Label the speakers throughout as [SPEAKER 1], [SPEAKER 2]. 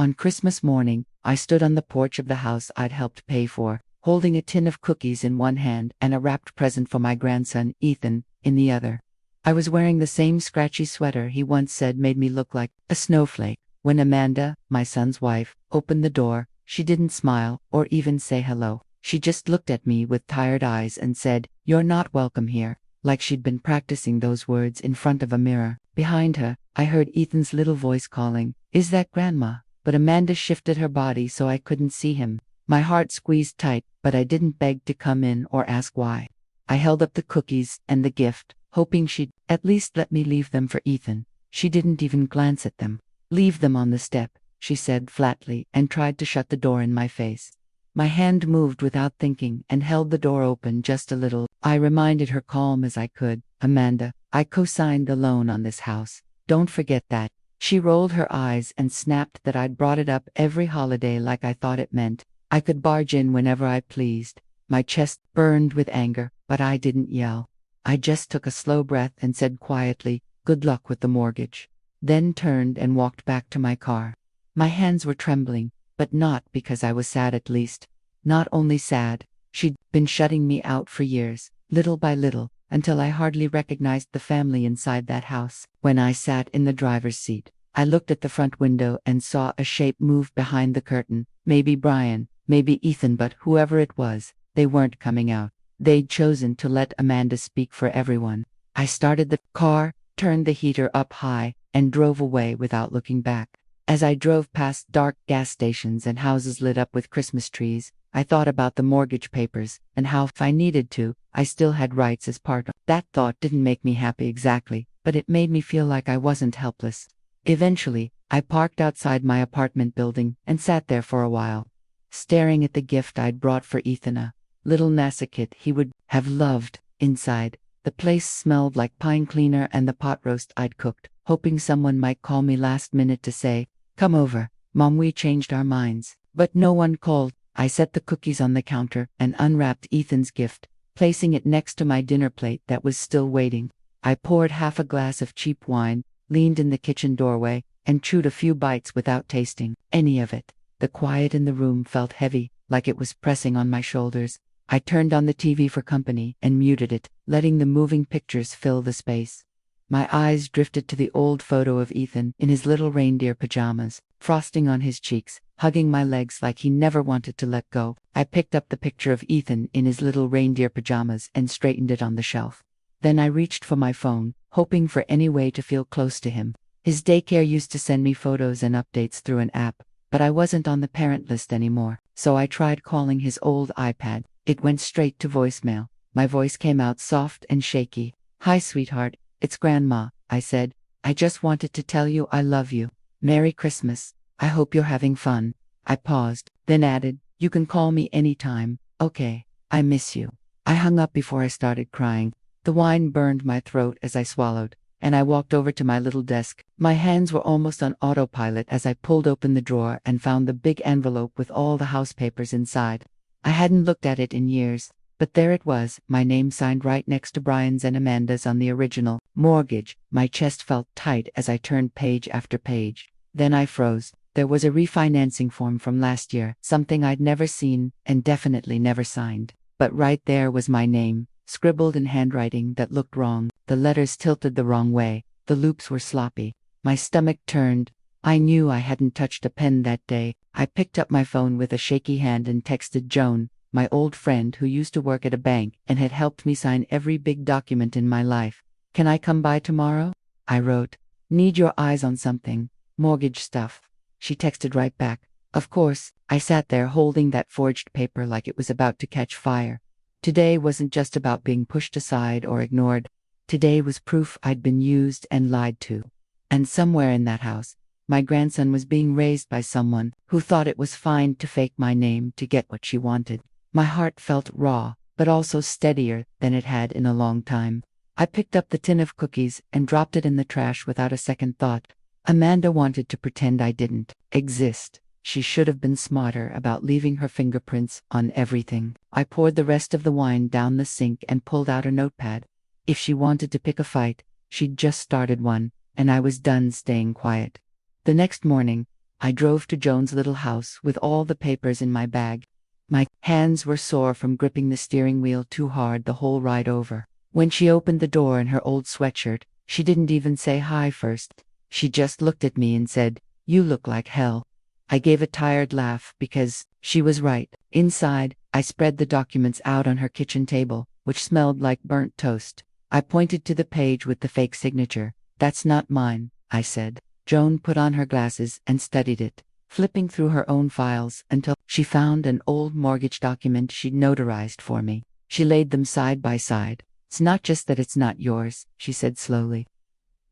[SPEAKER 1] On Christmas morning, I stood on the porch of the house I'd helped pay for, holding a tin of cookies in one hand and a wrapped present for my grandson, Ethan, in the other. I was wearing the same scratchy sweater he once said made me look like a snowflake. When Amanda, my son's wife, opened the door, she didn't smile or even say hello. She just looked at me with tired eyes and said, "You're not welcome here," like she'd been practicing those words in front of a mirror. Behind her, I heard Ethan's little voice calling, "Is that Grandma?" But Amanda shifted her body so I couldn't see him. My heart squeezed tight, but I didn't beg to come in or ask why. I held up the cookies and the gift, hoping she'd at least let me leave them for Ethan. She didn't even glance at them. "Leave them on the step," she said flatly, and tried to shut the door in my face. My hand moved without thinking and held the door open just a little. I reminded her calm as I could, "Amanda, I co-signed the loan on this house. Don't forget that." She rolled her eyes and snapped that I'd brought it up every holiday like I thought it meant I could barge in whenever I pleased. My chest burned with anger, but I didn't yell. I just took a slow breath and said quietly, "Good luck with the mortgage." Then turned and walked back to my car. My hands were trembling, but not because I was sad at least. Not only sad, she'd been shutting me out for years, little by little, until I hardly recognized the family inside that house. When I sat in the driver's seat, I looked at the front window and saw a shape move behind the curtain. Maybe Brian, maybe Ethan, but whoever it was, they weren't coming out. They'd chosen to let Amanda speak for everyone. I started the car, turned the heater up high, and drove away without looking back. As I drove past dark gas stations and houses lit up with Christmas trees, I thought about the mortgage papers and how, if I needed to, I still had rights as part of. That thought didn't make me happy exactly, but it made me feel like I wasn't helpless. Eventually, I parked outside my apartment building and sat there for a while, staring at the gift I'd brought for Ethan, a little NASA kit he would have loved. Inside, the place smelled like pine cleaner and the pot roast I'd cooked, hoping someone might call me last minute to say, "Come over, Mom, we changed our minds." But no one called. I set the cookies on the counter and unwrapped Ethan's gift, placing it next to my dinner plate that was still waiting. I poured half a glass of cheap wine, leaned in the kitchen doorway, and chewed a few bites without tasting any of it. The quiet in the room felt heavy, like it was pressing on my shoulders. I turned on the TV for company and muted it, letting the moving pictures fill the space. My eyes drifted to the old photo of Ethan in his little reindeer pajamas, frosting on his cheeks, hugging my legs like he never wanted to let go. I picked up the picture of Ethan in his little reindeer pajamas and straightened it on the shelf. Then I reached for my phone, hoping for any way to feel close to him. His daycare used to send me photos and updates through an app, but I wasn't on the parent list anymore, so I tried calling his old iPad. It went straight to voicemail. My voice came out soft and shaky. "Hi, sweetheart. It's Grandma," I said. "I just wanted to tell you I love you. Merry Christmas. I hope you're having fun." I paused, then added, "You can call me anytime, okay? I miss you." I hung up before I started crying. The wine burned my throat as I swallowed, and I walked over to my little desk. My hands were almost on autopilot as I pulled open the drawer and found the big envelope with all the house papers inside. I hadn't looked at it in years, but there it was, my name signed right next to Brian's and Amanda's on the original mortgage. My chest felt tight as I turned page after page. Then I froze. There was a refinancing form from last year, something I'd never seen and definitely never signed. But right there was my name, scribbled in handwriting that looked wrong. The letters tilted the wrong way. The loops were sloppy. My stomach turned. I knew I hadn't touched a pen that day. I picked up my phone with a shaky hand and texted Joan, my old friend who used to work at a bank and had helped me sign every big document in my life. "Can I come by tomorrow?" I wrote. "Need your eyes on something. Mortgage stuff." She texted right back. Of course, I sat there holding that forged paper like it was about to catch fire. Today wasn't just about being pushed aside or ignored. Today was proof I'd been used and lied to. And somewhere in that house, my grandson was being raised by someone who thought it was fine to fake my name to get what she wanted. My heart felt raw, but also steadier than it had in a long time. I picked up the tin of cookies and dropped it in the trash without a second thought. Amanda wanted to pretend I didn't exist. She should have been smarter about leaving her fingerprints on everything. I poured the rest of the wine down the sink and pulled out a notepad. If she wanted to pick a fight, she'd just started one, and I was done staying quiet. The next morning, I drove to Joan's little house with all the papers in my bag. My hands were sore from gripping the steering wheel too hard the whole ride over. When she opened the door in her old sweatshirt, she didn't even say hi first. She just looked at me and said, "You look like hell." I gave a tired laugh because she was right. Inside, I spread the documents out on her kitchen table, which smelled like burnt toast. I pointed to the page with the fake signature. "That's not mine," I said. Joan put on her glasses and studied it, flipping through her own files until she found an old mortgage document she'd notarized for me. She laid them side by side. "It's not just that it's not yours," she said slowly.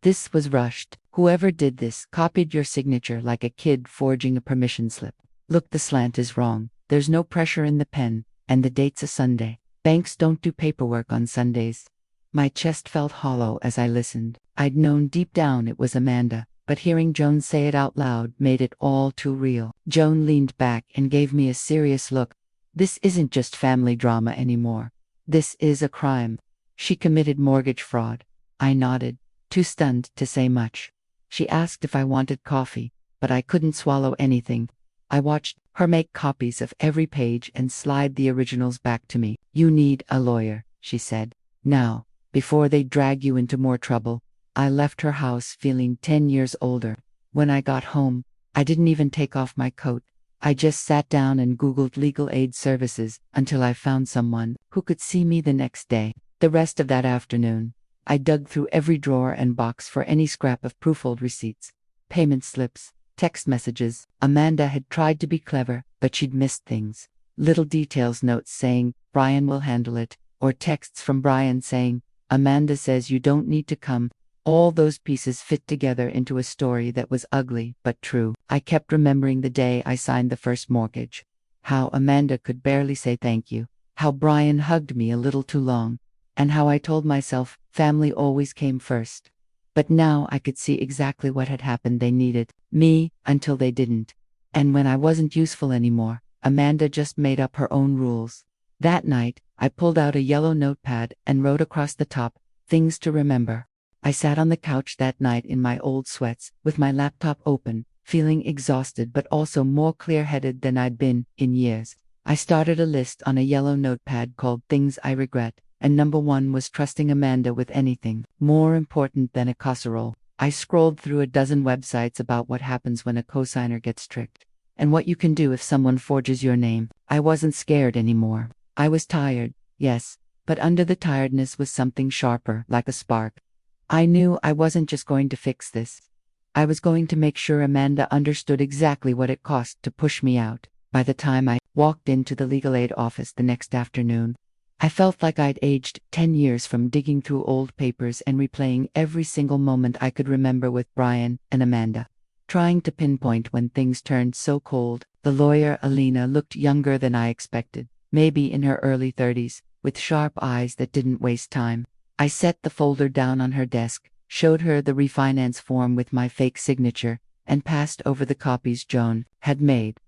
[SPEAKER 1] "This was rushed. Whoever did this copied your signature like a kid forging a permission slip. Look, the slant is wrong. There's no pressure in the pen, and the date's a Sunday. Banks don't do paperwork on Sundays." My chest felt hollow as I listened. I'd known deep down it was Amanda, but hearing Joan say it out loud made it all too real. Joan leaned back and gave me a serious look. "This isn't just family drama anymore. This is a crime. She committed mortgage fraud." I nodded, too stunned to say much. She asked if I wanted coffee, but I couldn't swallow anything. I watched her make copies of every page and slide the originals back to me. "You need a lawyer," she said. "Now, before they drag you into more trouble." I left her house feeling 10 years older. When I got home, I didn't even take off my coat. I just sat down and Googled legal aid services until I found someone who could see me the next day. The rest of that afternoon, I dug through every drawer and box for any scrap of proof-old receipts, payment slips, text messages. Amanda had tried to be clever, but she'd missed things. Little details, notes saying, "Brian will handle it," or texts from Brian saying, "Amanda says you don't need to come." All those pieces fit together into a story that was ugly but true. I kept remembering the day I signed the first mortgage. How Amanda could barely say thank you. How Brian hugged me a little too long. And how I told myself family always came first. But now I could see exactly what had happened. They needed me until they didn't. And when I wasn't useful anymore, Amanda just made up her own rules. That night, I pulled out a yellow notepad and wrote across the top, "Things to remember." I sat on the couch that night in my old sweats, with my laptop open, feeling exhausted but also more clear-headed than I'd been in years. I started a list on a yellow notepad called Things I Regret, and number 1 was trusting Amanda with anything more important than a casserole. I scrolled through a dozen websites about what happens when a cosigner gets tricked, and what you can do if someone forges your name. I wasn't scared anymore. I was tired, yes, but under the tiredness was something sharper, like a spark. I knew I wasn't just going to fix this. I was going to make sure Amanda understood exactly what it cost to push me out. By the time I walked into the legal aid office the next afternoon, I felt like I'd aged 10 years from digging through old papers and replaying every single moment I could remember with Brian and Amanda. Trying to pinpoint when things turned so cold, the lawyer Alina looked younger than I expected, maybe in her early 30s, with sharp eyes that didn't waste time. I set the folder down on her desk, showed her the refinance form with my fake signature, and passed over the copies Joan had made.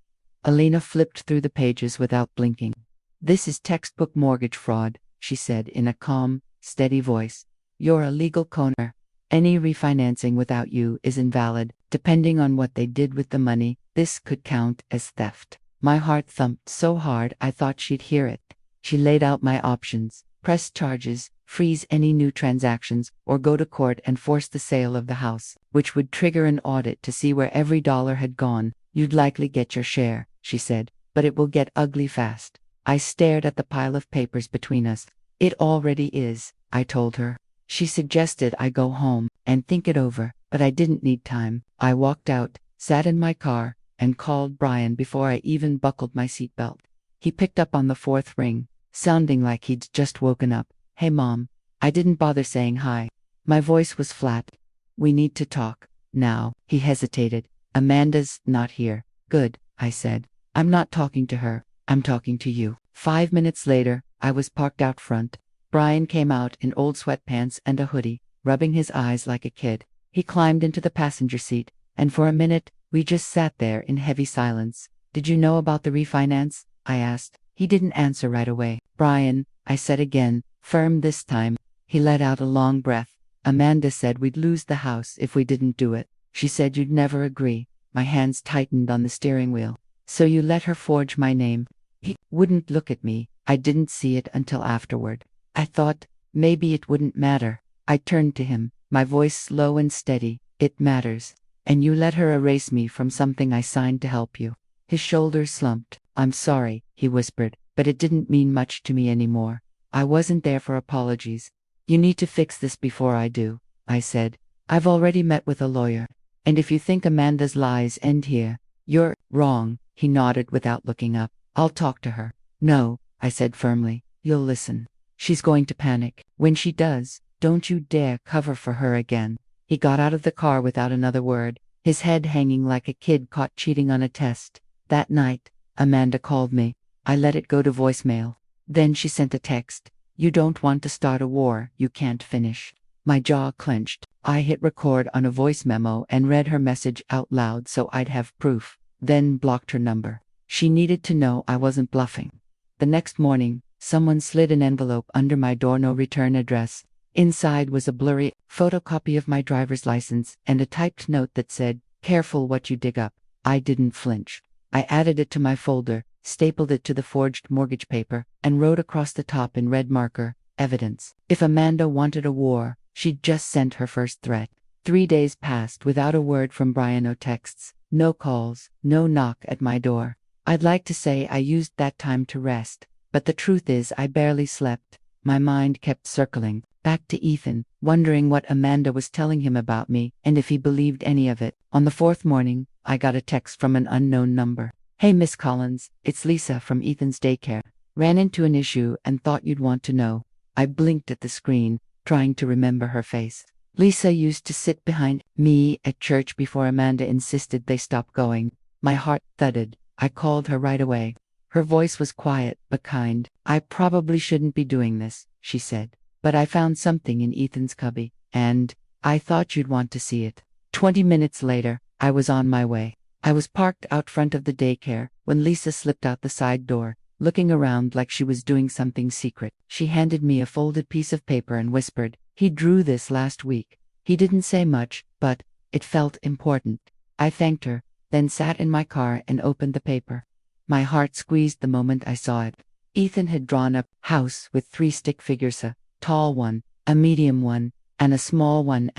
[SPEAKER 1] Alina flipped through the pages without blinking. "This is textbook mortgage fraud," she said in a calm, steady voice. "You're a legal conner. Any refinancing without you is invalid. Depending on what they did with the money, this could count as theft." My heart thumped so hard I thought she'd hear it. She laid out my options: press charges, freeze any new transactions, or go to court and force the sale of the house, which would trigger an audit to see where every dollar had gone. "You'd likely get your share," she said, "but it will get ugly fast." I stared at the pile of papers between us. "It already is," I told her. She suggested I go home and think it over, but I didn't need time. I walked out, sat in my car, and called Brian before I even buckled my seatbelt. He picked up on the 4th ring, sounding like he'd just woken up. "Hey, Mom." I didn't bother saying hi. My voice was flat. "We need to talk now." He hesitated. "Amanda's not here." "Good," I said. "I'm not talking to her. I'm talking to you." 5 minutes later, I was parked out front. Brian came out in old sweatpants and a hoodie, rubbing his eyes like a kid. He climbed into the passenger seat, and for a minute, we just sat there in heavy silence. "Did you know about the refinance?" I asked. He didn't answer right away. "Brian," I said again, firm this time. He let out a long breath. "Amanda said we'd lose the house if we didn't do it. She said you'd never agree." My hands tightened on the steering wheel. So you let her forge my name? He wouldn't look at me. I didn't see it until afterward. I thought, maybe it wouldn't matter. I turned to him, my voice slow and steady. It matters. And you let her erase me from something I signed to help you. His shoulders slumped. I'm sorry, he whispered, but it didn't mean much to me anymore. I wasn't there for apologies. You need to fix this before I do, I said. I've already met with a lawyer. And if you think Amanda's lies end here, you're wrong, he nodded without looking up. I'll talk to her. No, I said firmly. You'll listen. She's going to panic. When she does, don't you dare cover for her again. He got out of the car without another word, his head hanging like a kid caught cheating on a test. That night, Amanda called me. I let it go to voicemail. Then she sent a text. You don't want to start a war you can't finish. My jaw clenched. I hit record on a voice memo and read her message out loud so I'd have proof, then blocked her number. She needed to know I wasn't bluffing. The next morning, someone slid an envelope under my door, no return address. Inside was a blurry photocopy of my driver's license and a typed note that said, "Careful what you dig up." I didn't flinch. I added it to my folder, stapled it to the forged mortgage paper, and wrote across the top in red marker, "Evidence." If Amanda wanted a war, she'd just sent her first threat. 3 days passed without a word from Brian, no texts, no calls, no knock at my door. I'd like to say I used that time to rest, but the truth is I barely slept. My mind kept circling back to Ethan, wondering what Amanda was telling him about me and if he believed any of it. On the fourth morning, I got a text from an unknown number. "Hey Miss Collins, it's Lisa from Ethan's daycare. Ran into an issue and thought you'd want to know." I blinked at the screen, trying to remember her face. Lisa used to sit behind me at church before Amanda insisted they stop going. My heart thudded. I called her right away. Her voice was quiet but kind. "I probably shouldn't be doing this," she said, "but I found something in Ethan's cubby, and I thought you'd want to see it." 20 minutes later, I was on my way. I was parked out front of the daycare when Lisa slipped out the side door, looking around like she was doing something secret. She handed me a folded piece of paper and whispered, "He drew this last week." He didn't say much, but it felt important. I thanked her, then sat in my car and opened the paper. My heart squeezed the moment I saw it. Ethan had drawn a house with 3 stick figures, a tall one, a medium one, and a small one,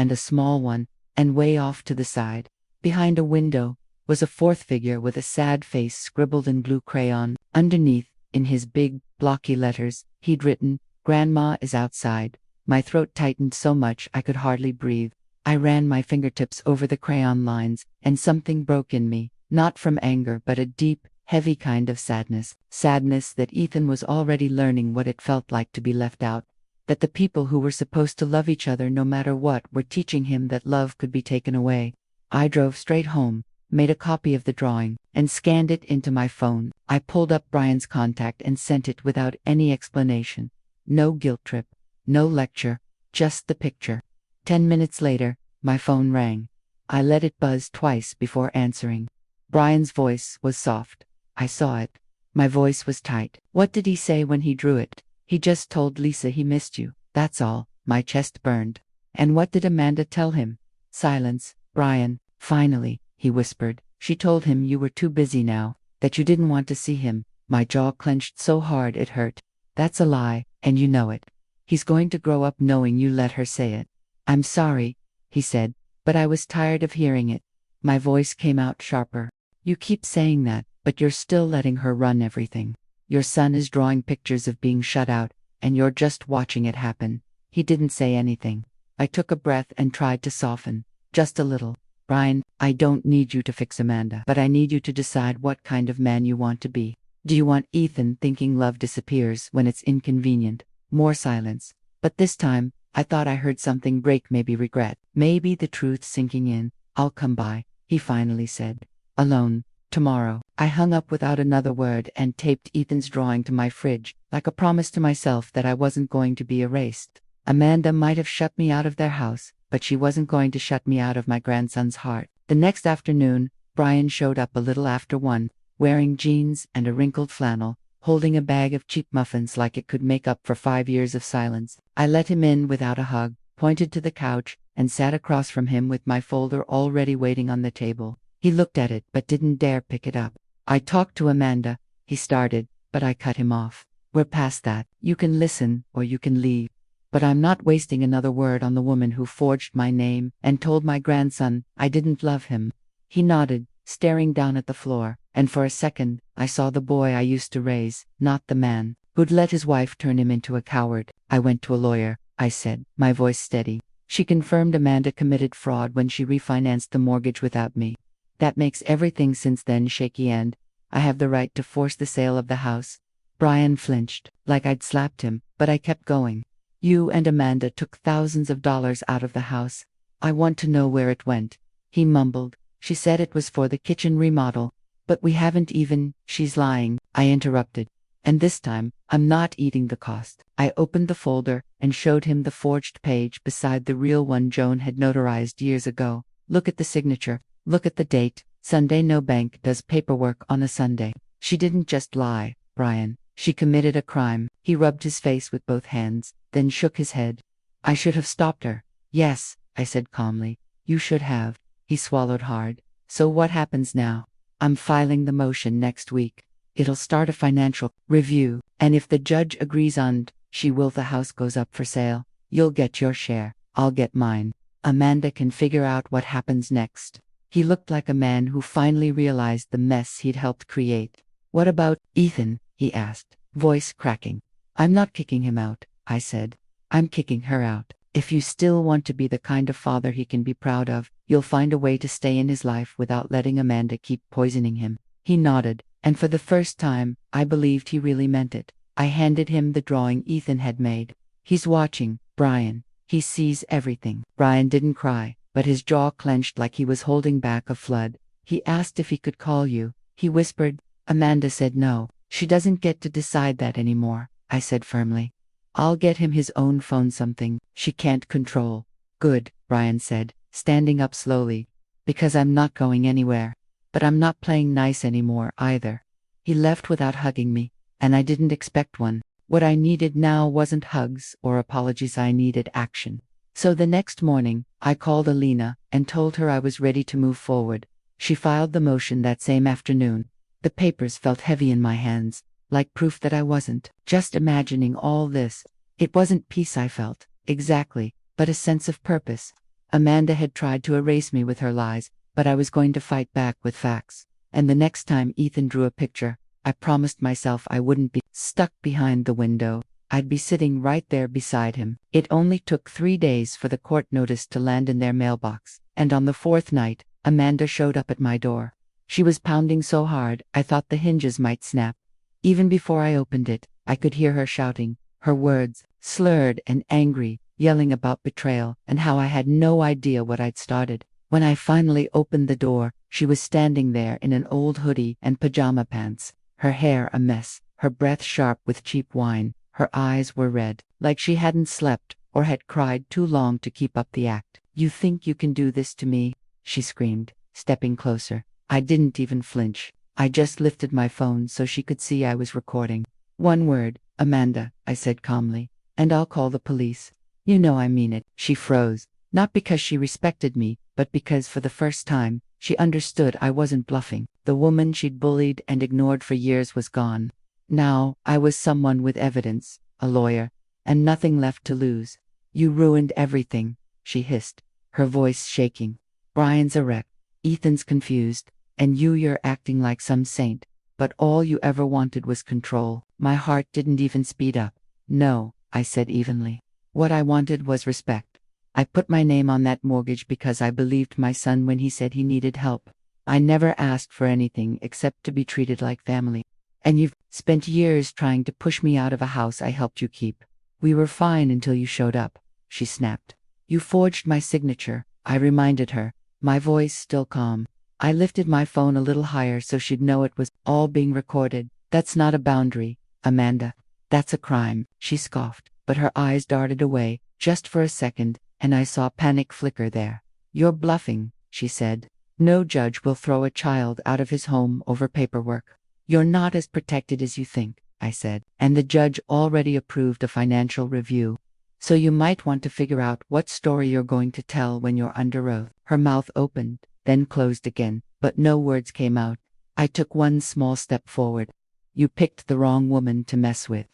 [SPEAKER 1] and way off to the side, behind a window, was a 4th figure with a sad face scribbled in blue crayon. Underneath, in his big, blocky letters, he'd written, "Grandma is outside." My throat tightened so much I could hardly breathe. I ran my fingertips over the crayon lines, and something broke in me, not from anger but a deep, heavy kind of sadness. Sadness that Ethan was already learning what it felt like to be left out. That the people who were supposed to love each other no matter what were teaching him that love could be taken away. I drove straight home, made a copy of the drawing, and scanned it into my phone. I pulled up Brian's contact and sent it without any explanation. No guilt trip, no lecture, just the picture. 10 minutes later, my phone rang. I let it buzz twice before answering. Brian's voice was soft. I saw it. My voice was tight. "What did he say when he drew it?" "He just told Lisa he missed you, that's all." My chest burned. "And what did Amanda tell him?" Silence. "Brian, finally," he whispered. "She told him you were too busy now, that you didn't want to see him." My jaw clenched so hard it hurt. "That's a lie, and you know it. He's going to grow up knowing you let her say it." "I'm sorry," he said, but I was tired of hearing it. My voice came out sharper. "You keep saying that, but you're still letting her run everything. Your son is drawing pictures of being shut out, and you're just watching it happen." He didn't say anything. I took a breath and tried to soften. Just a little. "Brian, I don't need you to fix Amanda, but I need you to decide what kind of man you want to be. Do you want Ethan thinking love disappears when it's inconvenient?" More silence. But this time, I thought I heard something break, maybe regret, maybe the truth sinking in. "I'll come by," he finally said. "Alone. Tomorrow." I hung up without another word and taped Ethan's drawing to my fridge, like a promise to myself that I wasn't going to be erased. Amanda might have shut me out of their house, but she wasn't going to shut me out of my grandson's heart. The next afternoon, Brian showed up a little after 1, wearing jeans and a wrinkled flannel, holding a bag of cheap muffins like it could make up for 5 years of silence. I let him in without a hug, pointed to the couch, and sat across from him with my folder already waiting on the table. He looked at it but didn't dare pick it up. I talked to Amanda, he started, but I cut him off. We're past that. You can listen, or you can leave. But I'm not wasting another word on the woman who forged my name and told my grandson I didn't love him. He nodded, staring down at the floor, and for a second, I saw the boy I used to raise, not the man who'd let his wife turn him into a coward. I went to a lawyer, I said, my voice steady. She confirmed Amanda committed fraud when she refinanced the mortgage without me. That makes everything since then shaky, and I have the right to force the sale of the house. Brian flinched, like I'd slapped him, but I kept going. You and Amanda took thousands of dollars out of the house. I want to know where it went. He mumbled. She said it was for the kitchen remodel. But we haven't even. She's lying, I interrupted. And this time, I'm not eating the cost. I opened the folder and showed him the forged page beside the real one Joan had notarized years ago. Look at the signature. Look at the date. Sunday. No bank does paperwork on a Sunday. She didn't just lie, Brian. She committed a crime. He rubbed his face with both hands, then shook his head. I should have stopped her. Yes, I said calmly. You should have. He swallowed hard. So what happens now? I'm filing the motion next week. It'll start a financial review, and if the judge agrees on the house goes up for sale, you'll get your share, I'll get mine. Amanda can figure out what happens next. He looked like a man who finally realized the mess he'd helped create. What about Ethan? He asked, voice cracking. I'm not kicking him out, I said. I'm kicking her out. If you still want to be the kind of father he can be proud of, you'll find a way to stay in his life without letting Amanda keep poisoning him. He nodded, and for the first time, I believed he really meant it. I handed him the drawing Ethan had made. He's watching, Brian. He sees everything. Brian didn't cry, but his jaw clenched like he was holding back a flood. He asked if he could call you. He whispered. Amanda said no. She doesn't get to decide that anymore, I said firmly. I'll get him his own phone, something she can't control. Good, Brian said, standing up slowly. Because I'm not going anywhere. But I'm not playing nice anymore either. He left without hugging me, and I didn't expect one. What I needed now wasn't hugs or apologies, I needed action. So the next morning, I called Alina and told her I was ready to move forward. She filed the motion that same afternoon. The papers felt heavy in my hands, like proof that I wasn't just imagining all this. It wasn't peace I felt, exactly, but a sense of purpose. Amanda had tried to erase me with her lies, but I was going to fight back with facts. And the next time Ethan drew a picture, I promised myself I wouldn't be stuck behind the window. I'd be sitting right there beside him. It only took 3 days for the court notice to land in their mailbox, and on the 4th night, Amanda showed up at my door. She was pounding so hard, I thought the hinges might snap. Even before I opened it, I could hear her shouting, her words, slurred and angry, yelling about betrayal and how I had no idea what I'd started. When I finally opened the door, she was standing there in an old hoodie and pajama pants, her hair a mess, her breath sharp with cheap wine. Her eyes were red, like she hadn't slept or had cried too long to keep up the act. You think you can do this to me? She screamed, stepping closer. I didn't even flinch. I just lifted my phone so she could see I was recording. One word, Amanda, I said calmly, and I'll call the police. You know I mean it. She froze, not because she respected me, but because for the first time, she understood I wasn't bluffing. The woman she'd bullied and ignored for years was gone. Now, I was someone with evidence, a lawyer, and nothing left to lose. You ruined everything, she hissed, her voice shaking. Brian's a wreck, Ethan's confused, and you're acting like some saint. But all you ever wanted was control. My heart didn't even speed up. No, I said evenly. What I wanted was respect. I put my name on that mortgage because I believed my son when he said he needed help. I never asked for anything except to be treated like family. And you've spent years trying to push me out of a house I helped you keep. We were fine until you showed up, she snapped. You forged my signature, I reminded her, my voice still calm. I lifted my phone a little higher so she'd know it was all being recorded. That's not a boundary, Amanda. That's a crime, she scoffed, but her eyes darted away, just for a second, and I saw panic flicker there. You're bluffing, she said. No judge will throw a child out of his home over paperwork. You're not as protected as you think, I said, and the judge already approved a financial review. So you might want to figure out what story you're going to tell when you're under oath. Her mouth opened, then closed again, but no words came out. I took one small step forward. You picked the wrong woman to mess with.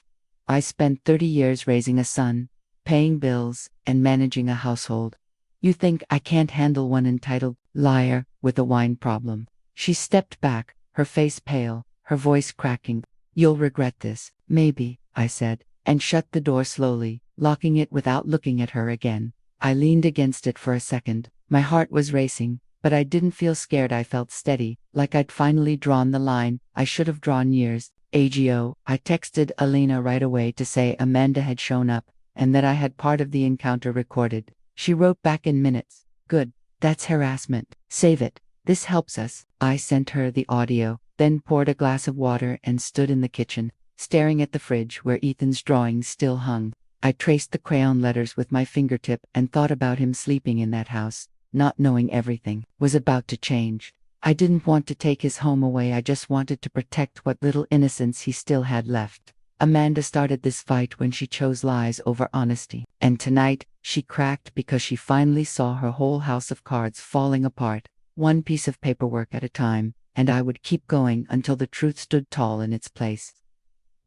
[SPEAKER 1] I spent 30 years raising a son, paying bills, and managing a household. You think I can't handle one entitled liar with a wine problem? She stepped back, her face pale, her voice cracking. You'll regret this, maybe, I said, and shut the door slowly, locking it without looking at her again. I leaned against it for a second. My heart was racing, but I didn't feel scared. I felt steady, like I'd finally drawn the line I should have drawn years ago. I texted Elena right away to say Amanda had shown up, and that I had part of the encounter recorded. She wrote back in minutes. Good. That's harassment. Save it. This helps us. I sent her the audio, then poured a glass of water and stood in the kitchen, staring at the fridge where Ethan's drawings still hung. I traced the crayon letters with my fingertip and thought about him sleeping in that house, not knowing everything was about to change. I didn't want to take his home away. I just wanted to protect what little innocence he still had left. Amanda started this fight when she chose lies over honesty. And tonight, she cracked because she finally saw her whole house of cards falling apart, one piece of paperwork at a time, and I would keep going until the truth stood tall in its place.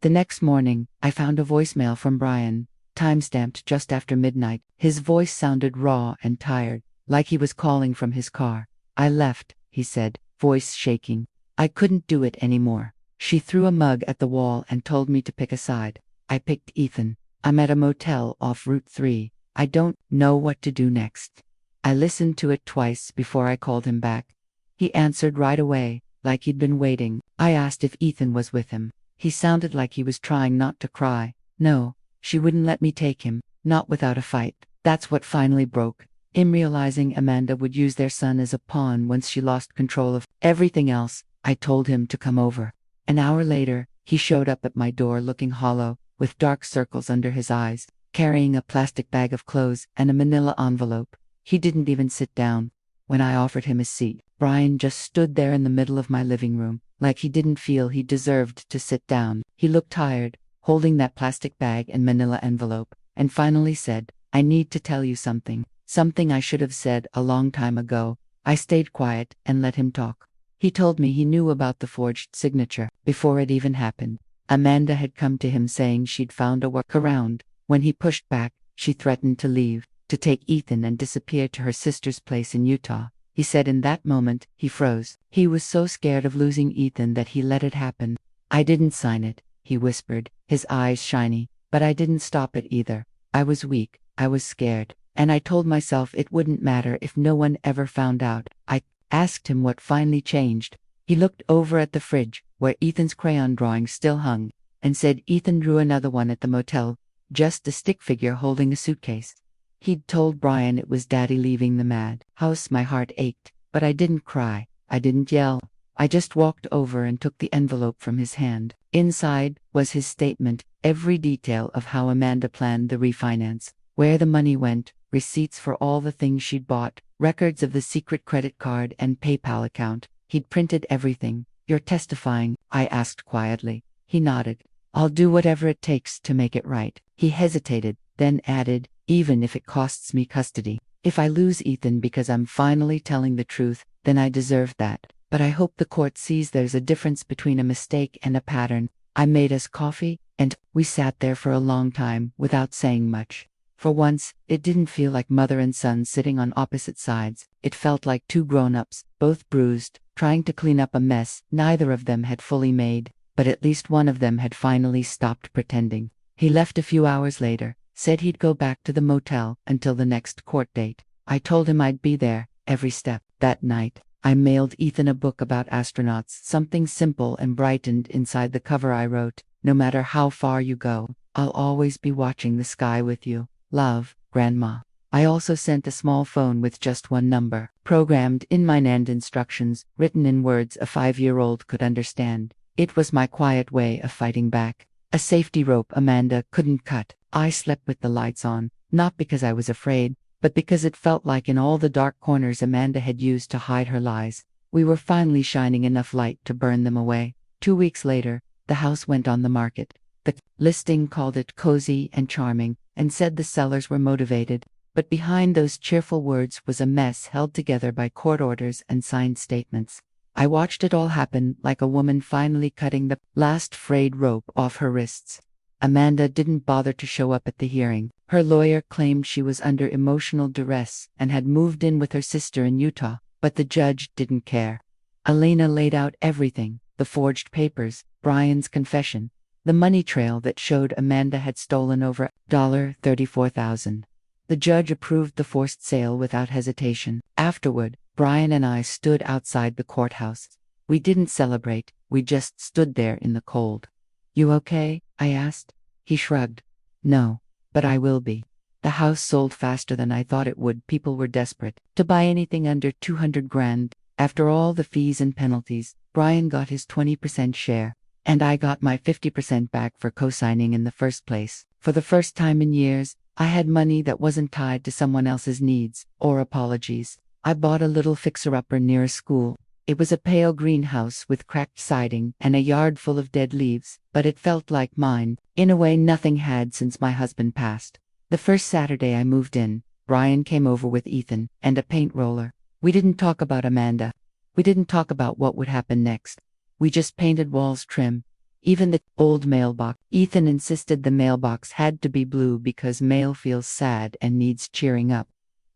[SPEAKER 1] The next morning, I found a voicemail from Brian, timestamped just after midnight. His voice sounded raw and tired, like he was calling from his car. I left, he said, voice shaking. I couldn't do it anymore. She threw a mug at the wall and told me to pick a side. I picked Ethan. I'm at a motel off Route 3. I don't know what to do next. I listened to it twice before I called him back. He answered right away, like he'd been waiting. I asked if Ethan was with him. He sounded like he was trying not to cry. No, she wouldn't let me take him, not without a fight. That's what finally broke. Him realizing Amanda would use their son as a pawn once she lost control of everything else. I told him to come over. An hour later, he showed up at my door looking hollow, with dark circles under his eyes, carrying a plastic bag of clothes and a manila envelope. He didn't even sit down. When I offered him a seat, Brian just stood there in the middle of my living room, like he didn't feel he deserved to sit down. He looked tired, holding that plastic bag and manila envelope, and finally said, I need to tell you something. Something I should have said a long time ago. I stayed quiet and let him talk. He told me he knew about the forged signature before it even happened. Amanda had come to him saying she'd found a workaround. When he pushed back, she threatened to leave, to take Ethan and disappear to her sister's place in Utah. He said in that moment, he froze. He was so scared of losing Ethan that he let it happen. I didn't sign it, he whispered, his eyes shiny, but I didn't stop it either. I was weak, I was scared, and I told myself it wouldn't matter if no one ever found out. I asked him what finally changed. He looked over at the fridge, where Ethan's crayon drawing still hung, and said Ethan drew another one at the motel, just a stick figure holding a suitcase. He'd told Brian it was Daddy leaving the mad house. My heart ached, but I didn't cry, I didn't yell. I just walked over and took the envelope from his hand. Inside was his statement, every detail of how Amanda planned the refinance, where the money went, receipts for all the things she'd bought, records of the secret credit card and PayPal account. He'd printed everything. You're testifying? I asked quietly. He nodded. I'll do whatever it takes to make it right. He hesitated, then added, even if it costs me custody. If I lose Ethan because I'm finally telling the truth, then I deserve that. But I hope the court sees there's a difference between a mistake and a pattern. I made us coffee, and we sat there for a long time without saying much. For once, it didn't feel like mother and son sitting on opposite sides. It felt like two grown-ups, both bruised, trying to clean up a mess neither of them had fully made, but at least one of them had finally stopped pretending. He left a few hours later, said he'd go back to the motel until the next court date. I told him I'd be there, every step. That night, I mailed Ethan a book about astronauts, something simple and brightened inside the cover. I wrote, no matter how far you go, I'll always be watching the sky with you. Love, Grandma. I also sent a small phone with just one number, programmed in my NAND instructions, written in words a 5-year-old could understand. It was my quiet way of fighting back. A safety rope Amanda couldn't cut. I slept with the lights on, not because I was afraid, but because it felt like in all the dark corners Amanda had used to hide her lies, we were finally shining enough light to burn them away. 2 weeks later, the house went on the market. The listing called it cozy and charming, and said the sellers were motivated, but behind those cheerful words was a mess held together by court orders and signed statements. I watched it all happen, like a woman finally cutting the last frayed rope off her wrists. Amanda didn't bother to show up at the hearing. Her lawyer claimed she was under emotional duress and had moved in with her sister in Utah, but the judge didn't care. Elena laid out everything: the forged papers, Brian's confession, the money trail that showed Amanda had stolen over $34,000. The judge approved the forced sale without hesitation. Afterward, Brian and I stood outside the courthouse. We didn't celebrate, we just stood there in the cold. "You okay?" I asked. He shrugged. "No, but I will be." The house sold faster than I thought it would. People were desperate to buy anything under 200 grand. After all the fees and penalties, Brian got his 20% share, and I got my 50% back for co-signing in the first place. For the first time in years, I had money that wasn't tied to someone else's needs or apologies. I bought a little fixer-upper near a school. It was a pale green house with cracked siding and a yard full of dead leaves, but it felt like mine, in a way nothing had since my husband passed. The first Saturday I moved in, Brian came over with Ethan and a paint roller. We didn't talk about Amanda. We didn't talk about what would happen next. We just painted walls trim. Even the old mailbox. Ethan insisted the mailbox had to be blue because mail feels sad and needs cheering up.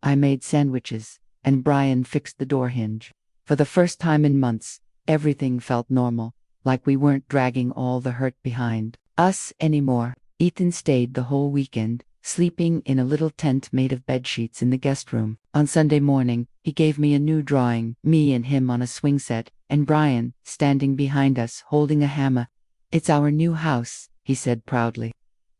[SPEAKER 1] I made sandwiches, and Brian fixed the door hinge. For the first time in months, everything felt normal, like we weren't dragging all the hurt behind us anymore. Ethan stayed the whole weekend, sleeping in a little tent made of bedsheets in the guest room. On Sunday morning, he gave me a new drawing, me and him on a swing set, and Brian, standing behind us, holding a hammer. "It's our new house," he said proudly.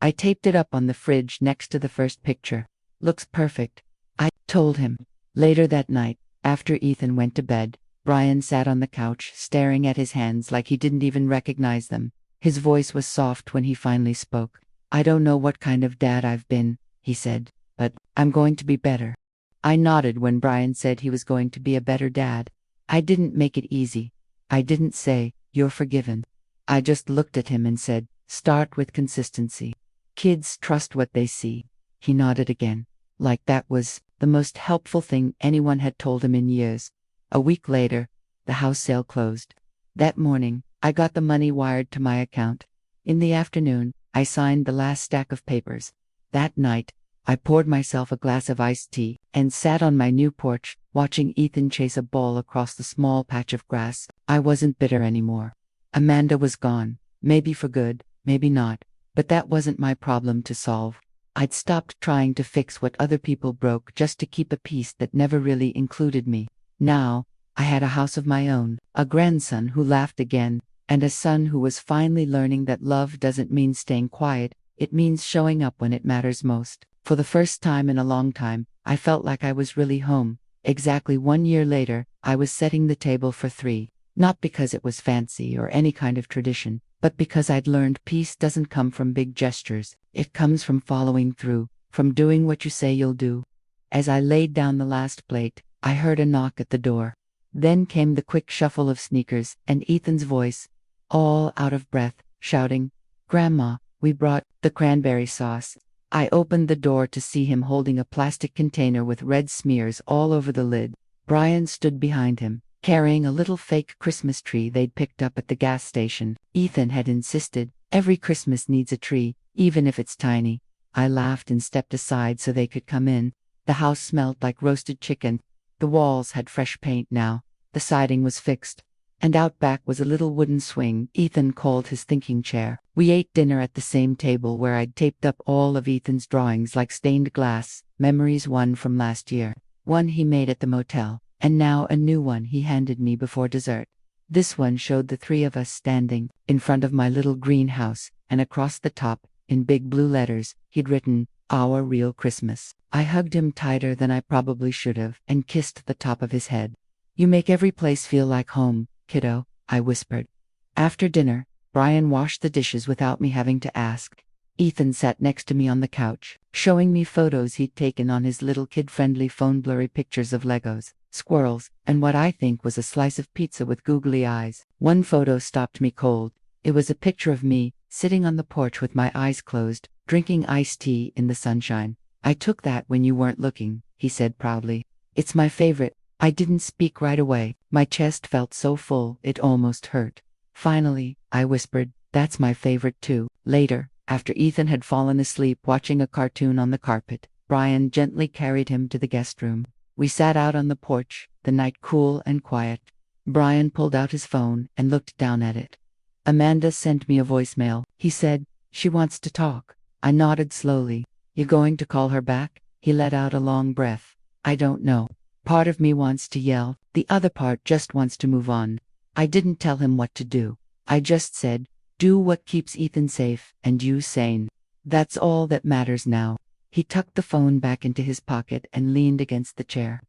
[SPEAKER 1] I taped it up on the fridge next to the first picture. "Looks perfect," I told him. Later that night, after Ethan went to bed, Brian sat on the couch, staring at his hands like he didn't even recognize them. His voice was soft when he finally spoke. "I don't know what kind of dad I've been," he said, "but I'm going to be better." I nodded when Brian said he was going to be a better dad. I didn't make it easy. I didn't say, "You're forgiven." I just looked at him and said, "Start with consistency. Kids trust what they see." He nodded again, like that was the most helpful thing anyone had told him in years. A week later, the house sale closed. That morning, I got the money wired to my account. In the afternoon, I signed the last stack of papers. That night, I poured myself a glass of iced tea and sat on my new porch, watching Ethan chase a ball across the small patch of grass. I wasn't bitter anymore. Amanda was gone, maybe for good, maybe not, but that wasn't my problem to solve. I'd stopped trying to fix what other people broke just to keep a peace that never really included me. Now, I had a house of my own, a grandson who laughed again, and a son who was finally learning that love doesn't mean staying quiet, it means showing up when it matters most. For the first time in a long time, I felt like I was really home. Exactly 1 year later, I was setting the table for 3. Not because it was fancy or any kind of tradition, but because I'd learned peace doesn't come from big gestures. It comes from following through, from doing what you say you'll do. As I laid down the last plate, I heard a knock at the door. Then came the quick shuffle of sneakers and Ethan's voice, all out of breath, shouting, "Grandma, we brought the cranberry sauce." I opened the door to see him holding a plastic container with red smears all over the lid. Brian stood behind him, carrying a little fake Christmas tree they'd picked up at the gas station. Ethan had insisted, every Christmas needs a tree, even if it's tiny. I laughed and stepped aside so they could come in. The house smelled like roasted chicken. The walls had fresh paint now. The siding was fixed. And out back was a little wooden swing Ethan called his thinking chair. We ate dinner at the same table where I'd taped up all of Ethan's drawings like stained glass, memories, one from last year, one he made at the motel, and now a new one he handed me before dessert. This one showed the 3 of us standing in front of my little greenhouse, and across the top, in big blue letters, he'd written, "Our Real Christmas." I hugged him tighter than I probably should have and kissed the top of his head. "You make every place feel like home, kiddo," I whispered. After dinner, Brian washed the dishes without me having to ask. Ethan sat next to me on the couch, showing me photos he'd taken on his little kid-friendly phone, blurry pictures of Legos, squirrels, and what I think was a slice of pizza with googly eyes. One photo stopped me cold. It was a picture of me, sitting on the porch with my eyes closed, drinking iced tea in the sunshine. "I took that when you weren't looking," he said proudly. "It's my favorite." I didn't speak right away. My chest felt so full, it almost hurt. Finally, I whispered, "That's my favorite too." Later, after Ethan had fallen asleep watching a cartoon on the carpet, Brian gently carried him to the guest room. We sat out on the porch, the night cool and quiet. Brian pulled out his phone and looked down at it. "Amanda sent me a voicemail," he said. "She wants to talk." I nodded slowly. "You going to call her back?" He let out a long breath. "I don't know. Part of me wants to yell, the other part just wants to move on." I didn't tell him what to do. I just said, "Do what keeps Ethan safe and you sane. That's all that matters now." He tucked the phone back into his pocket and leaned against the chair.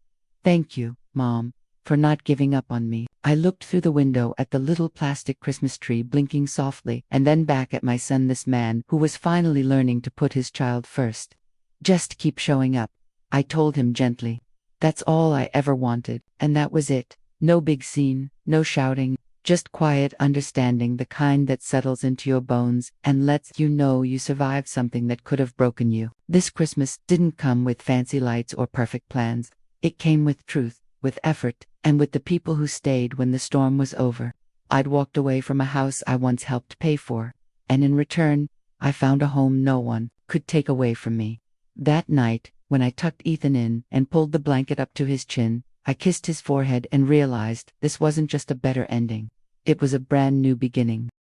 [SPEAKER 1] "Thank you, Mom, for not giving up on me." I looked through the window at the little plastic Christmas tree blinking softly, and then back at my son, this man who was finally learning to put his child first. "Just keep showing up," I told him gently. That's all I ever wanted, and that was it. No big scene, no shouting, just quiet understanding, the kind that settles into your bones and lets you know you survived something that could have broken you. This Christmas didn't come with fancy lights or perfect plans. It came with truth, with effort, and with the people who stayed when the storm was over. I'd walked away from a house I once helped pay for, and in return, I found a home no one could take away from me. That night, when I tucked Ethan in and pulled the blanket up to his chin, I kissed his forehead and realized this wasn't just a better ending. It was a brand new beginning.